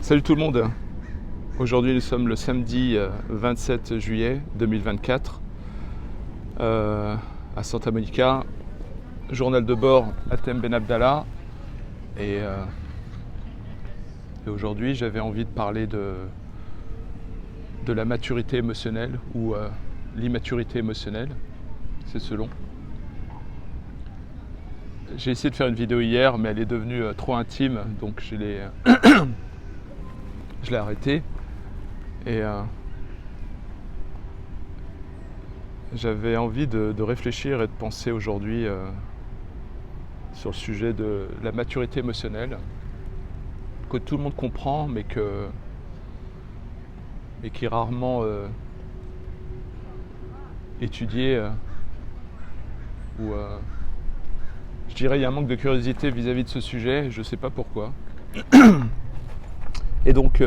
Salut tout le monde. Aujourd'hui nous sommes le samedi 27 juillet 2024 à Santa Monica, journal de bord Hatem Ben Abdallah et aujourd'hui j'avais envie de parler de la maturité émotionnelle ou l'immaturité émotionnelle, c'est selon. J'ai essayé de faire une vidéo hier mais elle est devenue trop intime donc je l'ai arrêtée. Et j'avais envie de réfléchir et de penser aujourd'hui sur le sujet de la maturité émotionnelle, que tout le monde comprend, mais qui est rarement étudié, ou je dirais il y a un manque de curiosité vis-à-vis de ce sujet, je ne sais pas pourquoi. Et donc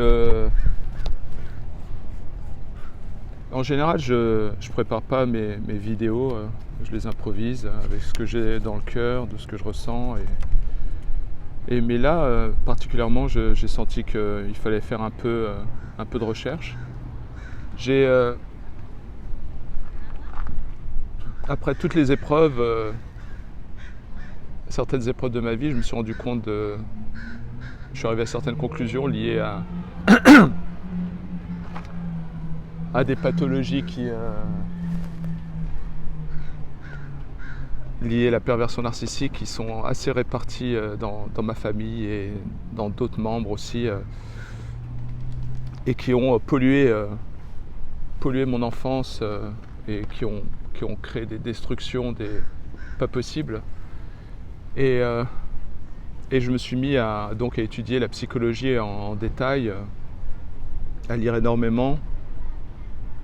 en général, je prépare pas mes vidéos, je les improvise avec ce que j'ai dans le cœur, de ce que je ressens. Mais là, particulièrement, j'ai senti qu'il fallait faire un peu de recherche. Après toutes les épreuves, certaines épreuves de ma vie, je me suis rendu compte je suis arrivé à certaines conclusions liées à des pathologies liées à la perversion narcissique qui sont assez réparties dans ma famille et dans d'autres membres aussi et qui ont pollué mon enfance et qui ont créé des destructions pas possibles. Et je me suis mis à étudier la psychologie en détail, à lire énormément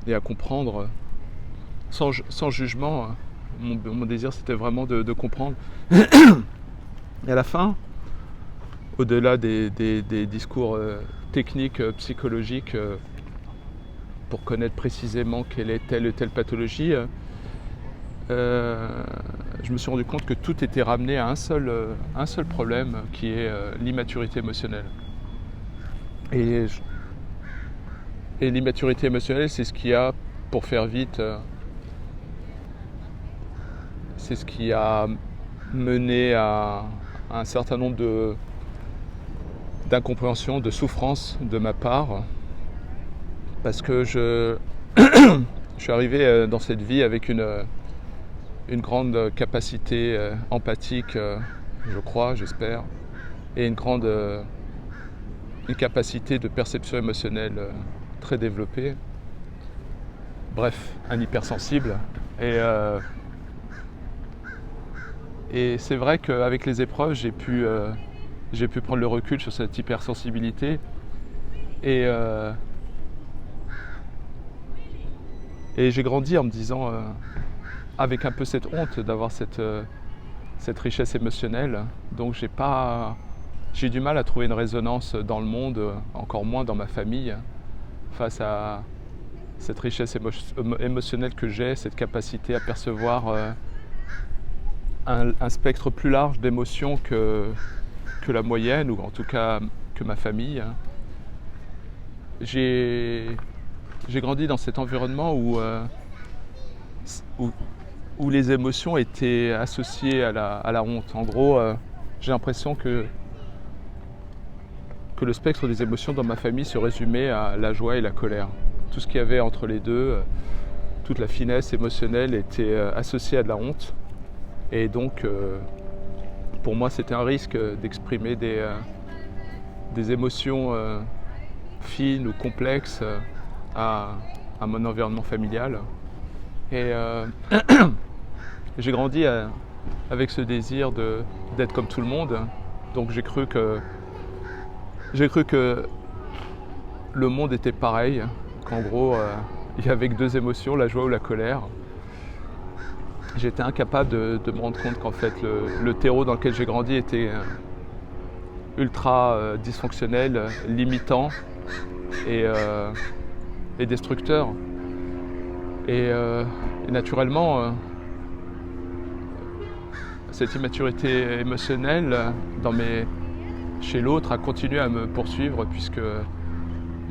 et à comprendre sans jugement. Mon désir c'était vraiment de comprendre. Et à la fin, au-delà des discours techniques, psychologiques, pour connaître précisément quelle est telle ou telle pathologie, je me suis rendu compte que tout était ramené à un seul problème qui est l'immaturité émotionnelle. Et l'immaturité émotionnelle, c'est ce qui a, pour faire vite, c'est ce qui a mené à un certain nombre d'incompréhensions, de souffrances de ma part, parce que je suis arrivé dans cette vie avec une grande capacité empathique, je crois, j'espère, et une capacité de perception émotionnelle très développée. Bref, un hypersensible. Et c'est vrai qu'avec les épreuves, j'ai pu prendre le recul sur cette hypersensibilité et j'ai grandi en me disant, avec un peu cette honte d'avoir cette richesse émotionnelle, donc j'ai du mal à trouver une résonance dans le monde, encore moins dans ma famille, face à cette richesse émotionnelle que j'ai, cette capacité à percevoir un spectre plus large d'émotions que la moyenne, ou en tout cas que ma famille. J'ai grandi dans cet environnement où les émotions étaient associées à la honte. En gros, j'ai l'impression que le spectre des émotions dans ma famille se résumait à la joie et la colère. Tout ce qu'il y avait entre les deux, toute la finesse émotionnelle était associée à de la honte. Et donc, pour moi, c'était un risque d'exprimer des émotions fines ou complexes à mon environnement familial. Et j'ai grandi avec ce désir d'être comme tout le monde. Donc j'ai cru que le monde était pareil, qu'en gros, il y avait que deux émotions, la joie ou la colère. J'étais incapable de me rendre compte qu'en fait le terreau dans lequel j'ai grandi était ultra dysfonctionnel, limitant et destructeur. Et naturellement, cette immaturité émotionnelle chez l'autre a continué à me poursuivre puisque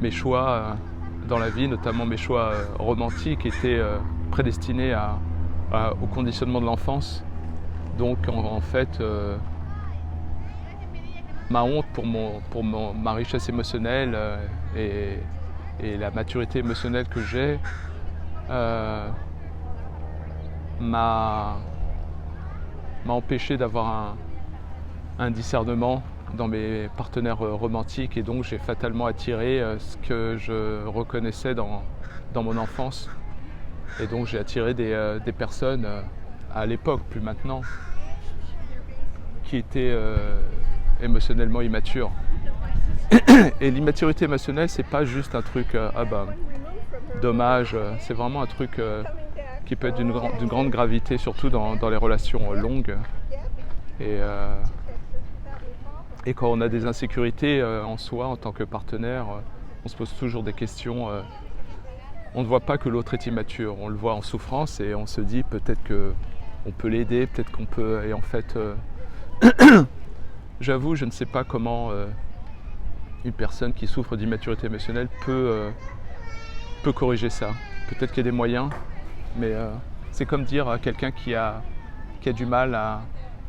mes choix dans la vie, notamment mes choix romantiques, étaient prédestinés au conditionnement de l'enfance. Donc en fait, ma honte pour ma richesse émotionnelle et la maturité émotionnelle que j'ai m'a empêché d'avoir un discernement dans mes partenaires romantiques, et donc j'ai fatalement attiré ce que je reconnaissais dans mon enfance. Et donc j'ai attiré des personnes à l'époque, plus maintenant, qui étaient émotionnellement immatures. Et l'immaturité émotionnelle, c'est pas juste un truc dommage, c'est vraiment un truc qui peut être d'une grande gravité, surtout dans les relations longues. Et quand on a des insécurités en soi, en tant que partenaire, on se pose toujours des questions. On ne voit pas que l'autre est immature, on le voit en souffrance et on se dit peut-être qu'on peut l'aider, peut-être qu'on peut... Et en fait, j'avoue, je ne sais pas comment une personne qui souffre d'immaturité émotionnelle peut corriger ça. Peut-être qu'il y a des moyens, mais c'est comme dire à quelqu'un qui a du mal à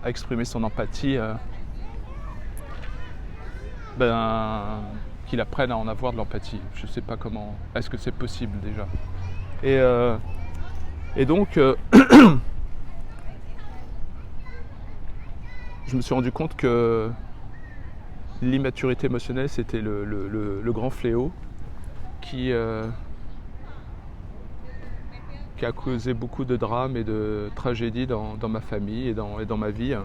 exprimer son empathie, qu'il apprenne à en avoir de l'empathie. Je ne sais pas comment. Est-ce que c'est possible déjà? Et donc, je me suis rendu compte que l'immaturité émotionnelle, c'était le grand fléau qui a causé beaucoup de drames et de tragédies dans ma famille et dans ma vie.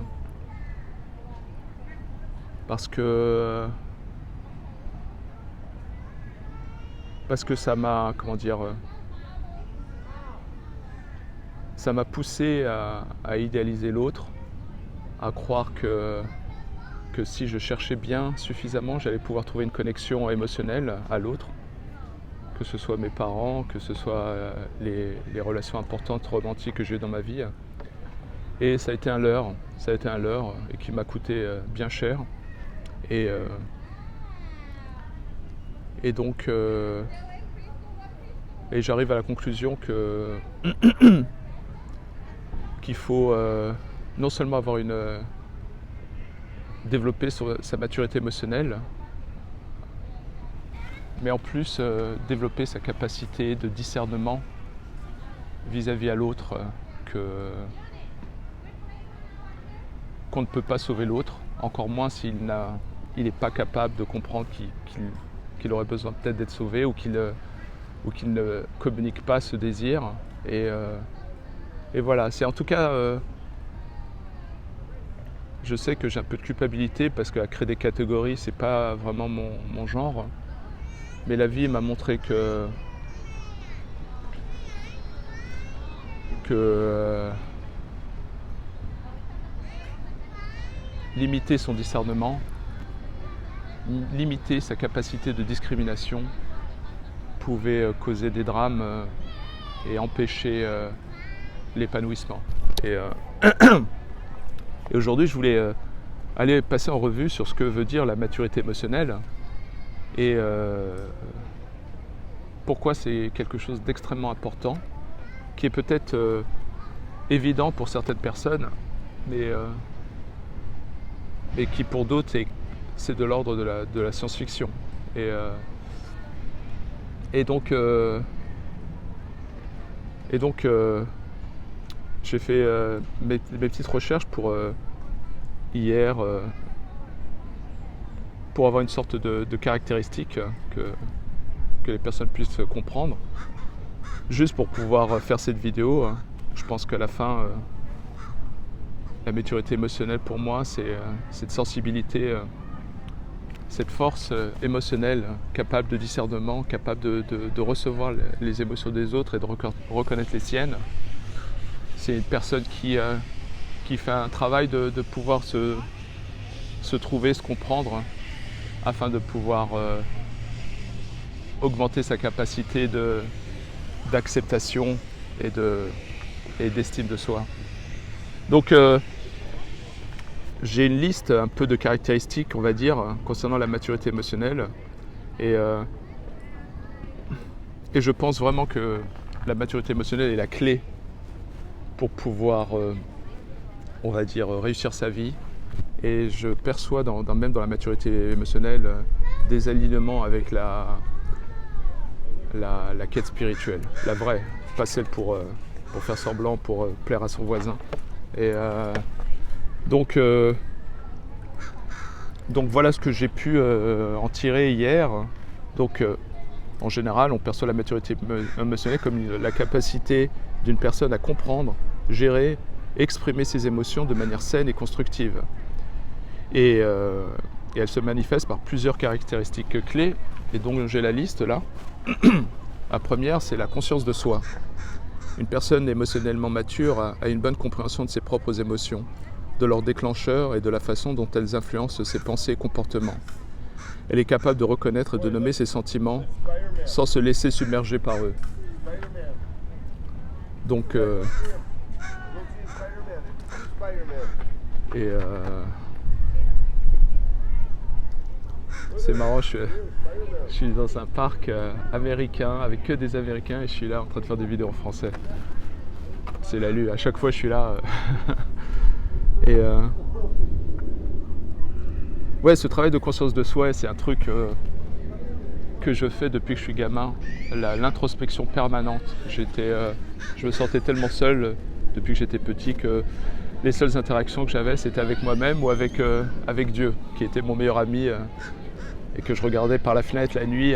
Parce que ça m'a, ça m'a poussé à idéaliser l'autre, à croire que si je cherchais bien suffisamment, j'allais pouvoir trouver une connexion émotionnelle à l'autre, que ce soit mes parents, que ce soit les relations importantes romantiques que j'ai eues dans ma vie. Et ça a été un leurre, et qui m'a coûté bien cher. Et donc, j'arrive à la conclusion qu'il faut non seulement développer sa maturité émotionnelle, mais en plus développer sa capacité de discernement vis-à-vis à l'autre, qu'on ne peut pas sauver l'autre, encore moins s'il n'est pas capable de comprendre qu'il aurait besoin peut-être d'être sauvé, ou qu'il ne communique pas ce désir. Et voilà, c'est en tout cas, je sais que j'ai un peu de culpabilité parce qu'à créer des catégories, c'est pas vraiment mon genre. Mais la vie m'a montré que limiter son discernement, limiter sa capacité de discrimination pouvait causer des drames et empêcher l'épanouissement. Et aujourd'hui, je voulais aller passer en revue sur ce que veut dire la maturité émotionnelle et pourquoi c'est quelque chose d'extrêmement important, qui est peut-être évident pour certaines personnes, mais qui pour d'autres c'est de l'ordre de la science-fiction. Et donc j'ai fait mes petites recherches pour hier, pour avoir une sorte de caractéristique que les personnes puissent comprendre, juste pour pouvoir faire cette vidéo. Je pense qu'à la fin, la maturité émotionnelle pour moi, c'est cette sensibilité, cette force émotionnelle, capable de discernement, capable de recevoir les émotions des autres et de reconnaître les siennes. C'est une personne qui fait un travail de pouvoir se trouver, se comprendre, afin de pouvoir augmenter sa capacité d'acceptation et d'estime de soi. Donc j'ai une liste un peu de caractéristiques, on va dire, concernant la maturité émotionnelle. Et, euh, et je pense vraiment que la maturité émotionnelle est la clé pour pouvoir, on va dire, réussir sa vie. Et je perçois même dans la maturité émotionnelle des alignements avec la quête spirituelle, la vraie, pas celle pour faire semblant, pour plaire à son voisin. Et donc voilà ce que j'ai pu en tirer hier. Donc en général, on perçoit la maturité émotionnelle comme la capacité d'une personne à comprendre, gérer, exprimer ses émotions de manière saine et constructive. Et elle se manifeste par plusieurs caractéristiques clés. Et donc j'ai la liste là. La première, c'est la conscience de soi. Une personne émotionnellement mature a une bonne compréhension de ses propres émotions, de leurs déclencheurs et de la façon dont elles influencent ses pensées et comportements. Elle est capable de reconnaître et de nommer ses sentiments sans se laisser submerger par eux. Donc, c'est marrant, je suis dans un parc américain avec que des Américains et je suis là en train de faire des vidéos en français. C'est la lue, à chaque fois je suis là. Ouais, ce travail de conscience de soi, c'est un truc que je fais depuis que je suis gamin. L'introspection permanente. Je me sentais tellement seul depuis que j'étais petit que les seules interactions que j'avais, c'était avec moi-même ou avec Dieu, qui était mon meilleur ami et que je regardais par la fenêtre la nuit,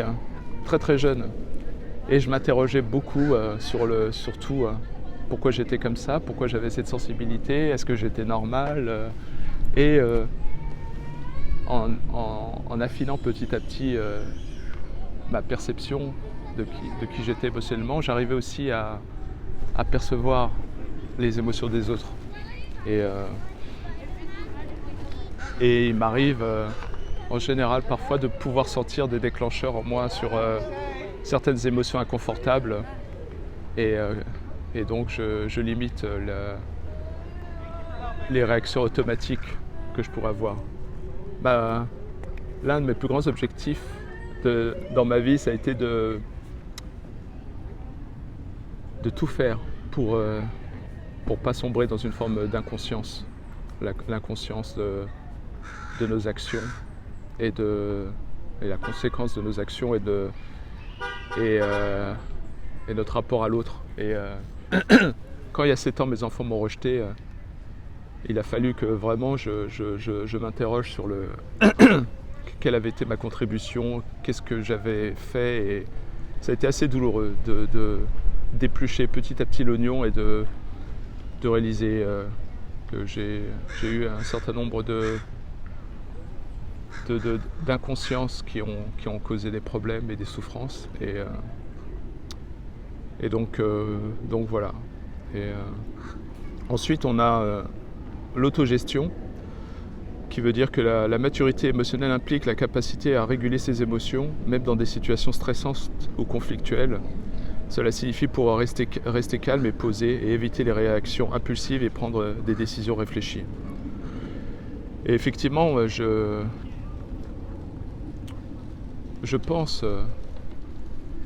très très jeune. Et je m'interrogeais beaucoup sur tout, pourquoi j'étais comme ça, pourquoi j'avais cette sensibilité, est-ce que j'étais normal en affinant petit à petit ma perception de qui j'étais émotionnellement, j'arrivais aussi à percevoir les émotions des autres. Et il m'arrive en général parfois de pouvoir sentir des déclencheurs en moi sur certaines émotions inconfortables. Et donc je limite les réactions automatiques que je pourrais avoir. L'un de mes plus grands objectifs dans ma vie, ça a été de tout faire pour pas sombrer dans une forme d'inconscience. L'inconscience de nos actions et la conséquence de nos actions et notre rapport à l'autre. Et quand il y a 7 ans, mes enfants m'ont rejeté, il a fallu que vraiment je m'interroge sur quelle avait été ma contribution, qu'est-ce que j'avais fait. Et ça a été assez douloureux d'éplucher petit à petit l'oignon et de réaliser que j'ai eu un certain nombre d'inconsciences qui ont causé des problèmes et des souffrances. Et donc voilà. Ensuite, on a l'autogestion, qui veut dire que la maturité émotionnelle implique la capacité à réguler ses émotions, même dans des situations stressantes ou conflictuelles. Cela signifie pouvoir rester calme et posé et éviter les réactions impulsives et prendre des décisions réfléchies. Et effectivement, je pense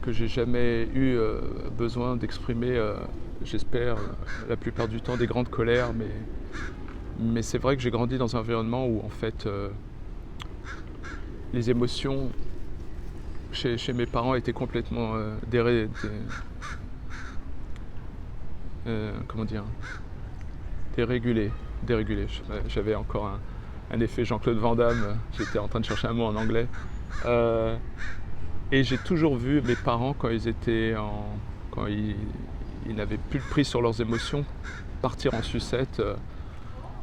que j'ai jamais eu besoin d'exprimer, j'espère, la plupart du temps des grandes colères, mais c'est vrai que j'ai grandi dans un environnement où en fait les émotions chez mes parents étaient complètement dérégulées. J'avais encore un effet Jean-Claude Van Damme, j'étais en train de chercher un mot en anglais. Et j'ai toujours vu mes parents quand ils n'avaient plus de prise sur leurs émotions, partir en sucette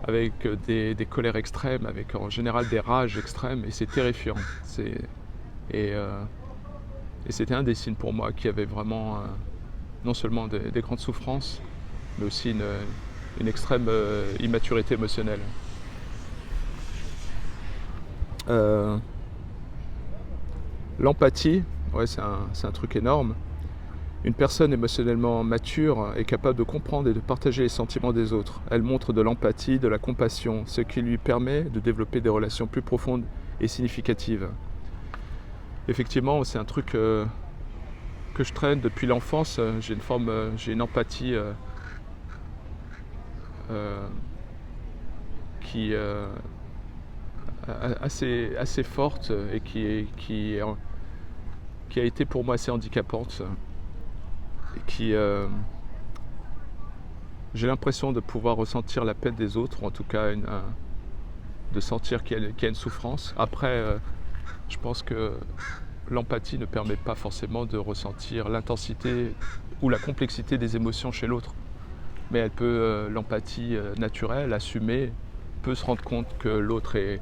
avec des colères extrêmes, avec en général des rages extrêmes, et c'est terrifiant. Et c'était un des signes pour moi qui avait vraiment non seulement des grandes souffrances, mais aussi une extrême immaturité émotionnelle. L'empathie, ouais, c'est un truc énorme. Une personne émotionnellement mature est capable de comprendre et de partager les sentiments des autres. Elle montre de l'empathie, de la compassion, ce qui lui permet de développer des relations plus profondes et significatives. Effectivement, c'est un truc que je traîne depuis l'enfance. J'ai une empathie qui assez forte et qui a été pour moi assez handicapante. J'ai l'impression de pouvoir ressentir la peine des autres, ou en tout cas de sentir qu'il y a une souffrance. Après, je pense que l'empathie ne permet pas forcément de ressentir l'intensité ou la complexité des émotions chez l'autre. Mais elle peut, l'empathie naturelle, assumée, peut se rendre compte que l'autre est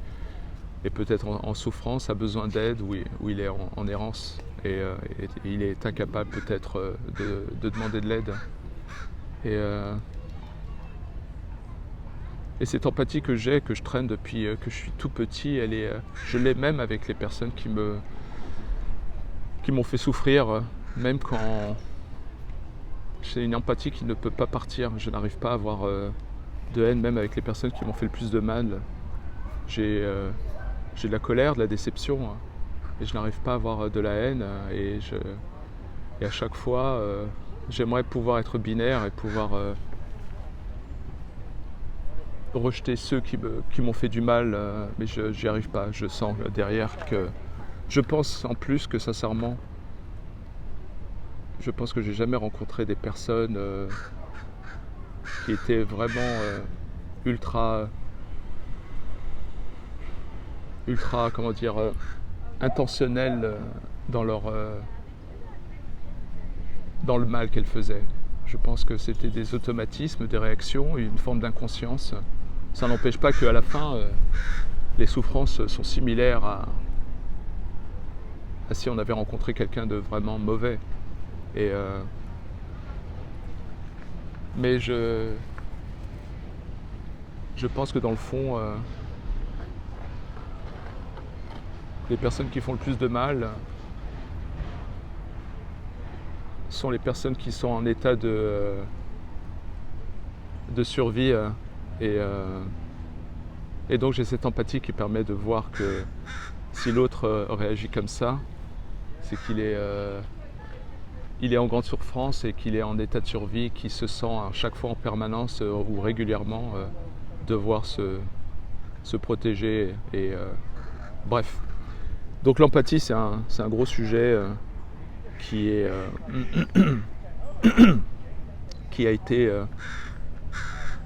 peut-être en souffrance, a besoin d'aide, ou il est en errance. Et il est incapable peut-être de demander de l'aide. Et cette empathie que je traîne depuis que je suis tout petit, je l'ai même avec les personnes qui m'ont fait souffrir, même quand j'ai une empathie qui ne peut pas partir. Je n'arrive pas à avoir de haine, même avec les personnes qui m'ont fait le plus de mal. J'ai de la colère, de la déception, et je n'arrive pas à avoir de la haine, et à chaque fois j'aimerais pouvoir être binaire et pouvoir rejeter ceux qui m'ont fait du mal, mais j'y arrive pas. Je sens derrière que je pense en plus que sincèrement, je pense que j'ai jamais rencontré des personnes qui étaient vraiment ultra comment dire, intentionnelles dans le mal qu'elles faisaient. Je pense que c'était des automatismes, des réactions, une forme d'inconscience. Ça n'empêche pas qu'à la fin, les souffrances sont similaires à si on avait rencontré quelqu'un de vraiment mauvais. Mais je pense que dans le fond, les personnes qui font le plus de mal sont les personnes qui sont en état de survie, et donc j'ai cette empathie qui permet de voir que si l'autre réagit comme ça, c'est qu'il est en grande souffrance et qu'il est en état de survie, qu'il se sent à chaque fois en permanence ou régulièrement devoir se protéger. Bref. Donc l'empathie, c'est un gros sujet qui a été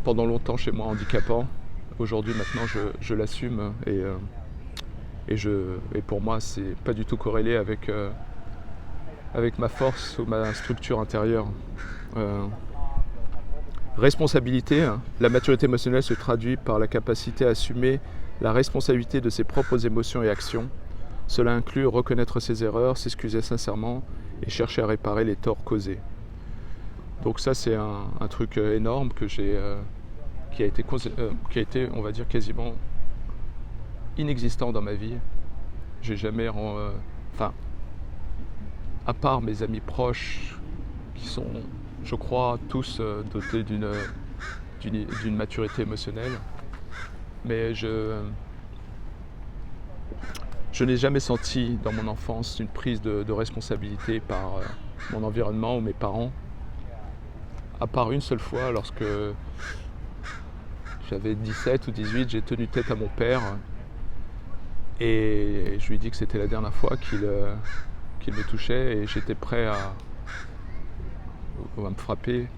pendant longtemps chez moi handicapant. Aujourd'hui, maintenant, je l'assume, et pour moi, c'est pas du tout corrélé avec ma force ou ma structure intérieure. Responsabilité, la maturité émotionnelle se traduit par la capacité à assumer la responsabilité de ses propres émotions et actions. Cela inclut reconnaître ses erreurs, s'excuser sincèrement et chercher à réparer les torts causés. Donc ça, c'est un truc énorme que qui a été, on va dire, quasiment inexistant dans ma vie. J'ai jamais, à part mes amis proches, qui sont, je crois, tous dotés d'une maturité émotionnelle, mais je n'ai jamais senti dans mon enfance une prise de responsabilité par mon environnement ou mes parents, à part une seule fois, lorsque j'avais 17 ou 18, j'ai tenu tête à mon père et je lui ai dit que c'était la dernière fois qu'il me touchait, et j'étais prêt à me frapper,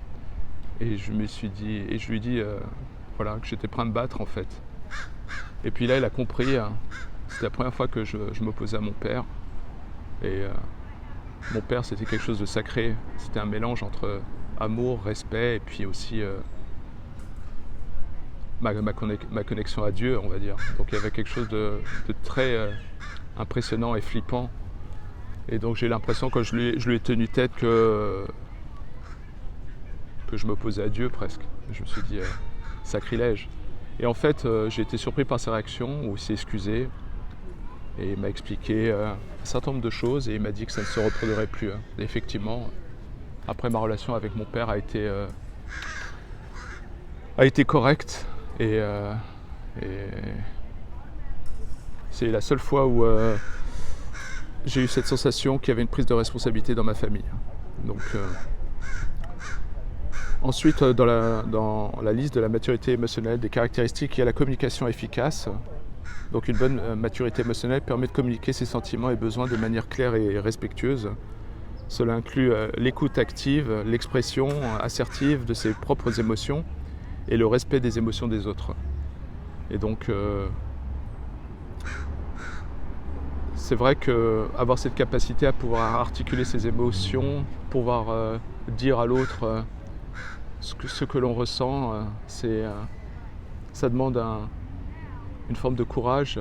et je lui ai dit voilà, que j'étais prêt à me battre en fait. Et puis là, il a compris. C'était la première fois que je m'opposais à mon père, et mon père, c'était quelque chose de sacré. C'était un mélange entre amour, respect, et puis aussi ma connexion à Dieu, on va dire. Donc il y avait quelque chose de très impressionnant et flippant. Et donc j'ai l'impression que je lui ai tenu tête que je m'opposais à Dieu presque. Je me suis dit sacrilège. Et en fait, j'ai été surpris par sa réaction, où il s'est excusé et il m'a expliqué un certain nombre de choses, et il m'a dit que ça ne se reproduirait plus. Et effectivement, Après, ma relation avec mon père a été correcte et c'est la seule fois où j'ai eu cette sensation qu'il y avait une prise de responsabilité dans ma famille. Donc, ensuite, dans la liste de la maturité émotionnelle, des caractéristiques, il y a la communication efficace. Donc une bonne maturité émotionnelle permet de communiquer ses sentiments et besoins de manière claire et respectueuse. Cela inclut l'écoute active, l'expression assertive de ses propres émotions et le respect des émotions des autres. Et donc, c'est vrai qu'avoir cette capacité à pouvoir articuler ses émotions, pouvoir dire à l'autre ce que l'on ressent, ça demande une forme de courage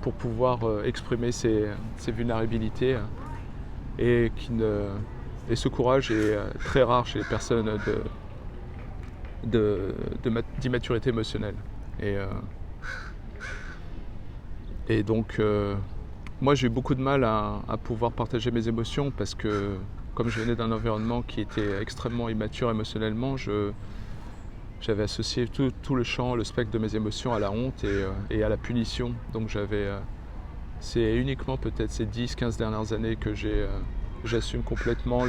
pour pouvoir exprimer ses vulnérabilités et ce courage est très rare chez les personnes d'immaturité émotionnelle. Et donc, moi j'ai eu beaucoup de mal à pouvoir partager mes émotions parce que comme je venais d'un environnement qui était extrêmement immature émotionnellement, j'avais associé tout le champ, le spectre de mes émotions à la honte et à la punition. Donc c'est uniquement peut-être ces 10-15 dernières années que j'assume complètement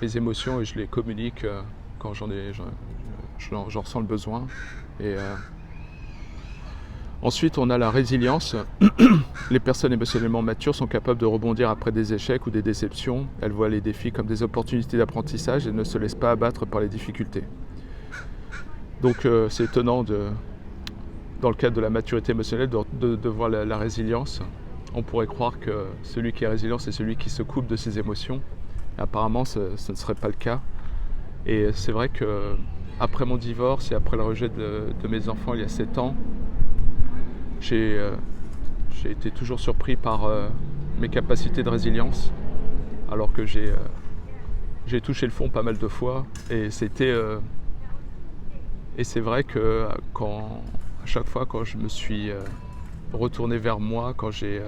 mes émotions et je les communique quand j'en ressens le besoin. Ensuite, on a la résilience. Les personnes émotionnellement matures sont capables de rebondir après des échecs ou des déceptions. Elles voient les défis comme des opportunités d'apprentissage et ne se laissent pas abattre par les difficultés. Donc c'est étonnant dans le cadre de la maturité émotionnelle de voir la résilience. On pourrait croire que celui qui est résilient, c'est celui qui se coupe de ses émotions. Et apparemment, ce ne serait pas le cas. Et c'est vrai qu'après mon divorce et après le rejet de mes enfants il y a 7 ans, j'ai été toujours surpris par mes capacités de résilience, alors que j'ai touché le fond pas mal de fois. Et c'est vrai que à chaque fois quand je me suis retourné vers moi, quand je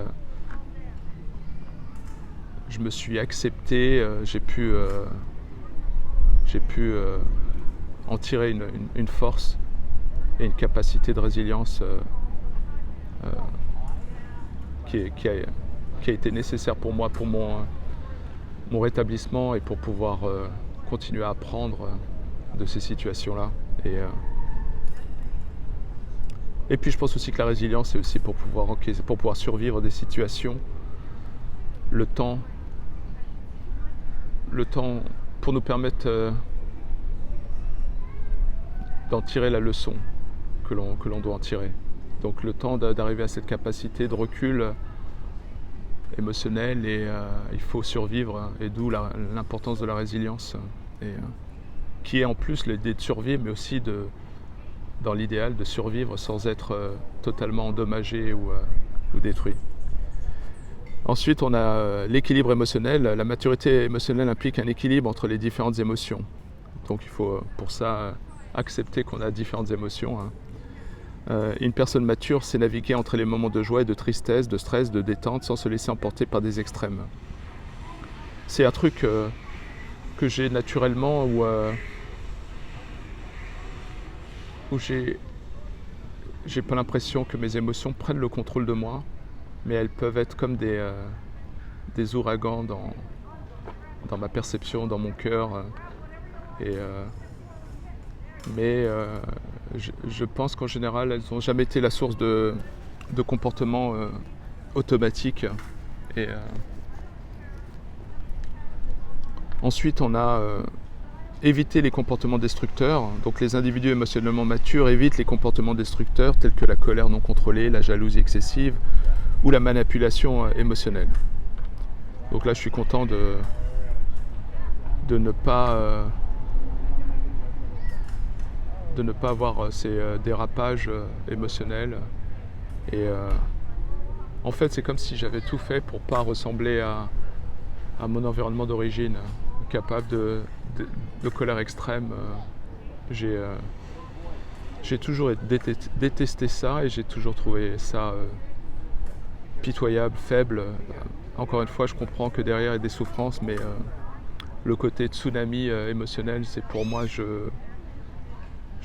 me suis accepté, j'ai pu en tirer une force et une capacité de résilience qui a été nécessaire pour moi, pour mon rétablissement et pour pouvoir continuer à apprendre de ces situations-là. Et puis je pense aussi que la résilience, c'est aussi pour pouvoir survivre des situations, le temps pour nous permettre d'en tirer la leçon que l'on doit en tirer. Donc le temps d'arriver à cette capacité de recul émotionnel et il faut survivre, et d'où l'importance de la résilience, qui est en plus l'idée de survivre, mais aussi dans l'idéal de survivre sans être totalement endommagé ou détruit. Ensuite, on a l'équilibre émotionnel. La maturité émotionnelle implique un équilibre entre les différentes émotions. Donc il faut pour ça accepter qu'on a différentes émotions. Une personne mature sait naviguer entre les moments de joie et de tristesse, de stress, de détente, sans se laisser emporter par des extrêmes. C'est un truc que j'ai naturellement où j'ai pas l'impression que mes émotions prennent le contrôle de moi, mais elles peuvent être comme des ouragans dans ma perception, dans mon cœur. Mais je pense qu'en général, elles n'ont jamais été la source de comportements automatiques. Ensuite, on a éviter les comportements destructeurs. Donc les individus émotionnellement matures évitent les comportements destructeurs tels que la colère non contrôlée, la jalousie excessive ou la manipulation émotionnelle. Donc là, je suis content de ne pas avoir ces dérapages émotionnels. Et en fait, c'est comme si j'avais tout fait pour ne pas ressembler à mon environnement d'origine, capable de colère extrême. J'ai toujours détesté ça et j'ai toujours trouvé ça pitoyable, faible. encore une fois, je comprends que derrière il y a des souffrances, mais le côté tsunami émotionnel, c'est pour moi, je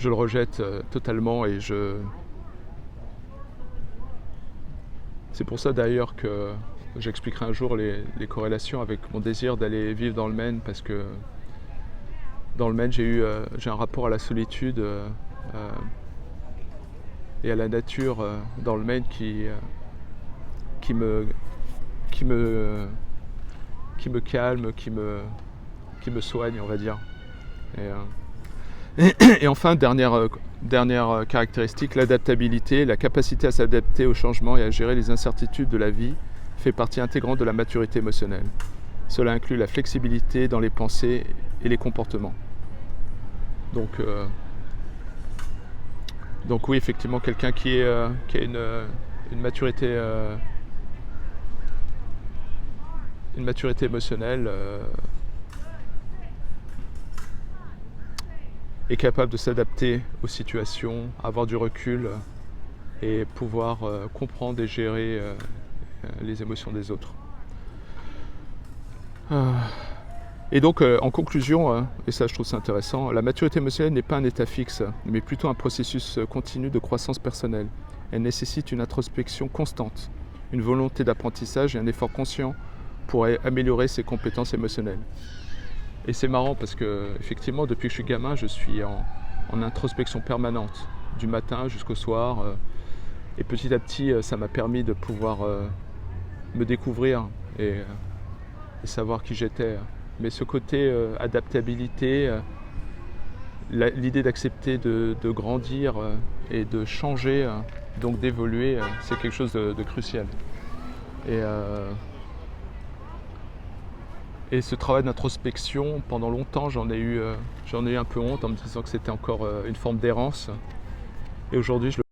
le rejette totalement et c'est pour ça d'ailleurs que j'expliquerai un jour les corrélations avec mon désir d'aller vivre dans le Maine, parce que dans le Maine, j'ai un rapport à la solitude et à la nature dans le Maine qui me calme, qui me soigne, on va dire. Et enfin, dernière caractéristique, l'adaptabilité, la capacité à s'adapter aux changements et à gérer les incertitudes de la vie fait partie intégrante de la maturité émotionnelle. Cela inclut la flexibilité dans les pensées et les comportements. Donc oui, effectivement, quelqu'un qui a une maturité émotionnelle est capable de s'adapter aux situations, avoir du recul et pouvoir comprendre et gérer les émotions des autres. Et donc, en conclusion, et ça je trouve ça intéressant, la maturité émotionnelle n'est pas un état fixe, mais plutôt un processus continu de croissance personnelle. Elle nécessite une introspection constante, une volonté d'apprentissage et un effort conscient pour améliorer ses compétences émotionnelles. Et c'est marrant parce que, effectivement, depuis que je suis gamin, je suis en introspection permanente, du matin jusqu'au soir. Et petit à petit, ça m'a permis de pouvoir me découvrir et savoir qui j'étais. Mais ce côté adaptabilité, l'idée d'accepter de grandir et de changer, donc d'évoluer, c'est quelque chose de crucial. Et ce travail d'introspection, pendant longtemps, j'en ai eu un peu honte en me disant que c'était encore une forme d'errance. Et aujourd'hui, je le